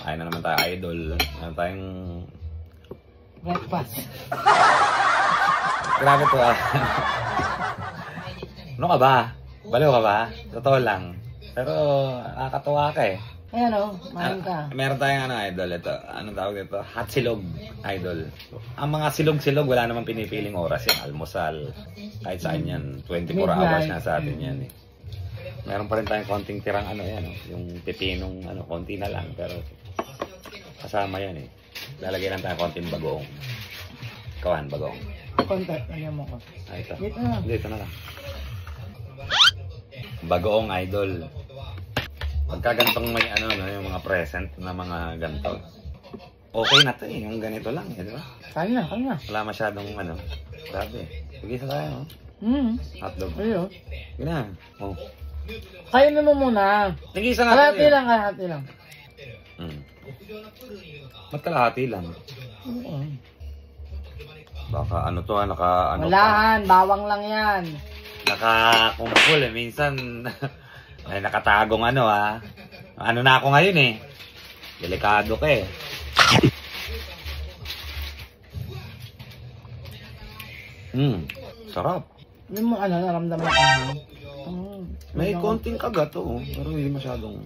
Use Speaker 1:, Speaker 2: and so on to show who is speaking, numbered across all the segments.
Speaker 1: Ayun na naman tayo, idol. Ano tayong...
Speaker 2: Breakfast.
Speaker 1: Grabe to ah. Ano ka ba? Baliw ka ba? Totoo lang. Pero nakakatuwa ka eh.
Speaker 2: Ayan o, mahin ka.
Speaker 1: Meron tayong ano, idol. Ito, ano tawag dito? Hot silog, idol. Ang mga silog-silog, wala namang pinipiling oras yan. Almusal. Kahit saan yan. 24 hours na sa atin yan eh. Meron pa rin tayong konting tirang ano yan. Yung pipinong ano, konti na lang. Pero kasama yan eh. Lalagay lang tayo konting bagoong. Kawan, bagoong.
Speaker 2: Konti, ano mo ko.
Speaker 1: Ah, ito.
Speaker 2: Dito na.
Speaker 1: Dito na lang. Bagoong, idol. Pagka ganitong may ano, no, yung mga present na mga ganito. Okay na to eh. Yung ganito lang eh, di ba?
Speaker 2: Kanya.
Speaker 1: Wala masyadong ano. Grabe. Sige sa tayo. Hotdog.
Speaker 2: Ayun.
Speaker 1: Yun na. Oh.
Speaker 2: Kainin mo muna.
Speaker 1: Nag-isa nga.
Speaker 2: Kalahati lang.
Speaker 1: Ba't kalahati lang? Baka ano to ha, naka ano
Speaker 2: Walahan, bawang lang yan.
Speaker 1: Nakakumpul eh. Minsan, ay nakatagong ano ha. Ano na ako ngayon eh. Delikado ka eh. Sarap.
Speaker 2: Hindi mo ano, naramdaman ko.
Speaker 1: May konting kagat oh. Pero hindi masyadong...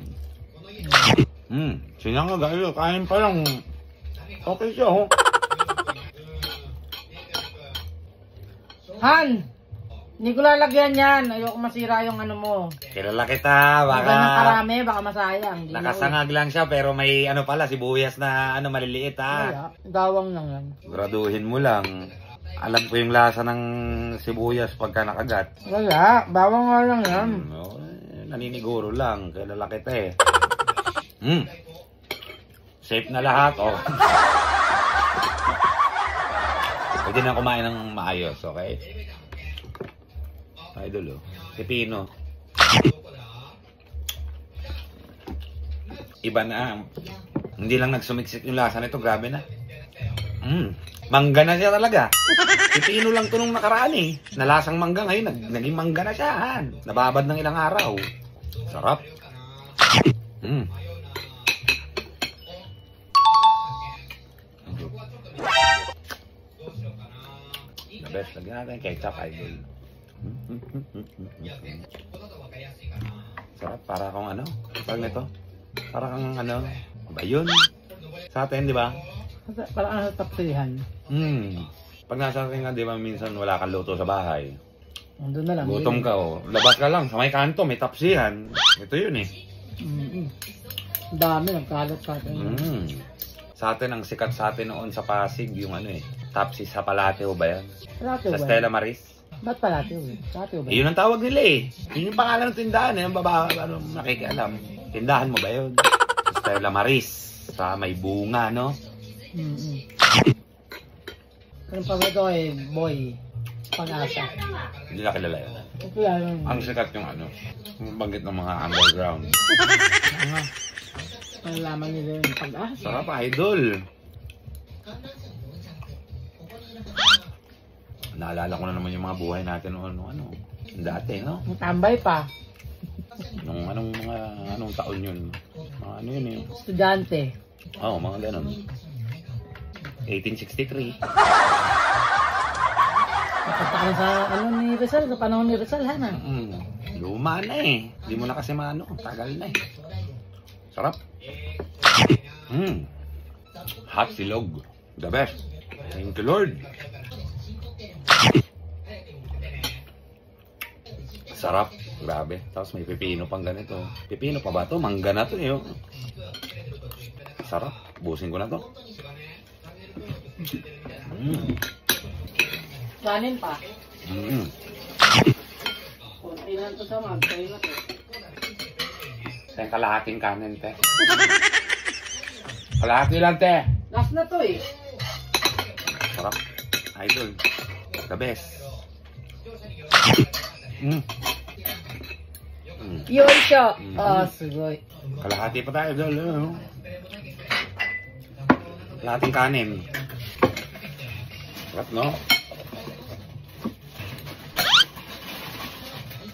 Speaker 1: Sinyang kagat. Kain pa lang. Okay siya oh.
Speaker 2: Han! Hindi ko lalagyan yan. Ayoko masira yung ano mo.
Speaker 1: Kilala kita. Baka...
Speaker 2: Ganang karami, baka masayang.
Speaker 1: Nakasangag lang siya pero may ano pala, sibuyas na ano maliliit ha.
Speaker 2: Gawang lang yan.
Speaker 1: Graduhin mo lang. Alam ko yung lasa ng sibuyas pagka nakagat.
Speaker 2: Wala, bawang nga lang yan.
Speaker 1: Naniniguro lang. Kilala kita eh. Safe na lahat oh. Pwede na kumain ng maayos, okay? Idol oh. Pipino. Iba na. Hindi lang nagsumiksik yung lasa nito. Grabe na. Mangga na siya talaga. Pipino lang to nung nakaraan eh. Nalasang mangga ngayon. Naging mangga na siya. Nababad ng ilang araw. Sarap. The best. Lagyan natin ketchup, idol. Sarap. Para kung ano. Parang nito. Para kang ano. Ba yun? Sa atin, di ba?
Speaker 2: Parang ano tapsihan.
Speaker 1: Pag nasa atin nga, di ba, minsan wala kang luto sa bahay.
Speaker 2: Nandun na lang.
Speaker 1: Gutom ka, oh. Labas ka lang. Sa may kanto, may tapsihan. Ito yun eh.
Speaker 2: Dami, nagkalat ka.
Speaker 1: Sa atin, ang sikat sa atin noon sa Pasig, yung ano eh. Tapsi sa Palateo ba yan?
Speaker 2: Palateo
Speaker 1: Sa
Speaker 2: ba?
Speaker 1: Stella Maris.
Speaker 2: Ba't Palateo? Palateo ba?
Speaker 1: Yun ang tawag nila eh. Yun yung pangalan ng tindahan eh. Ang baba, ano, nakikialam. Tindahan mo ba yun? Sa Stella Maris. Sa may bunga, no?
Speaker 2: Ang pagkato ay boy. Pag-asa.
Speaker 1: Hindi na kilala yun.
Speaker 2: Ito yan.
Speaker 1: Ang sikat yung ano, yung banggit ng mga underground.
Speaker 2: Nalaman nila yung pag-asa.
Speaker 1: Sarap, idol. Naalala ko na naman yung mga buhay natin noon, ano, dati, no?
Speaker 2: Tambay pa.
Speaker 1: Nung anong taon yun? Mga ano yun eh.
Speaker 2: Estudyante.
Speaker 1: Oo, mga ganun. 1863.
Speaker 2: Nakita ka sa ano ni Rizal, sa panahon ni Rizal, ha?
Speaker 1: Luma na eh. Hindi mo na kasi maano. Tagal na eh. Sarap. Hot silog. The best. Thank you, Lord. Sarap. Grabe. Tapos may pipino pang ganito. Pipino pa ba to? Mangga na to eh. Sarap. Busin ko na to.
Speaker 2: Kanin pa. Kunti na ito sa magkay na to.
Speaker 1: Teng kalahating kanin, te. Kalahati lang, te.
Speaker 2: Last na to eh.
Speaker 1: Sarap. Idol. The best.
Speaker 2: Yoisho. Oh, sugoy.
Speaker 1: Kalahati pa tayo, idol. Kalahating kanin. Sarap, no?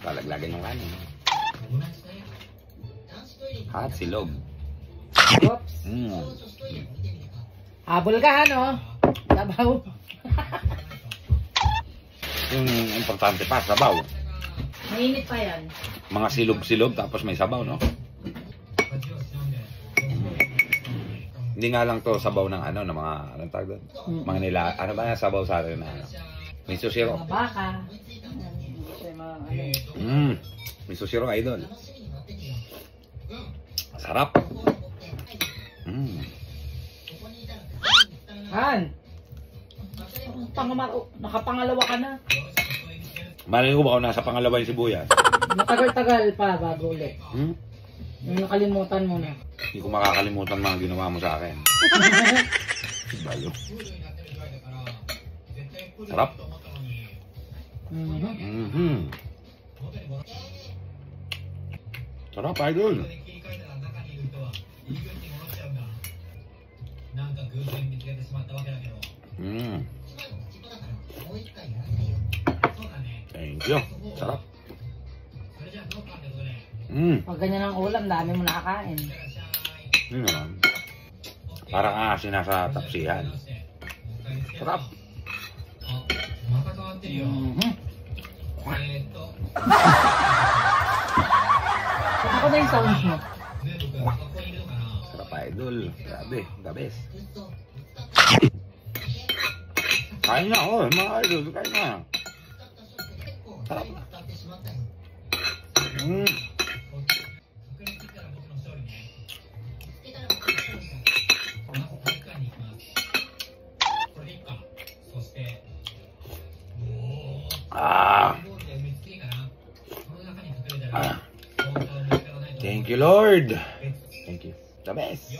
Speaker 1: Lalaglagan ng kanin. Hot silog.
Speaker 2: Oops. Habol ka, ano? Sabaw.
Speaker 1: Yung importante pa, sabaw.
Speaker 2: Mainit pa yan.
Speaker 1: Mga silog-silog tapos may sabaw, no? Hindi nga lang to sabaw ng ano, ng mga, anong tawag doon? Mga nila, ano ba yung sabaw sa atin na ano? Miso siro.
Speaker 2: Mga baka.
Speaker 1: Miso siro, idol. Sarap.
Speaker 2: Han. Nakapangalawa ka na.
Speaker 1: Malay ko ba kung nasa pangalawa yung sibuyas?
Speaker 2: Matagal-tagal pa bago ulit. Yung nakalimutan mo na.
Speaker 1: Hindi ko makakalimutan mga ginawa mo sa akin. Bayo. Sarap. Sarap, idol. Thank you. Sarap.
Speaker 2: Pag ganyan ang ulam, dami mo nakakain.
Speaker 1: Yun naman. Parang asin na sa tapsihan. Sarap.
Speaker 2: Ako na yung sounds mo.
Speaker 1: Sarap, idol. Grabe, the best. Kain na, oh, mga idol. Kain na. Sarap na. Thank you, Lord. Thank you. The best.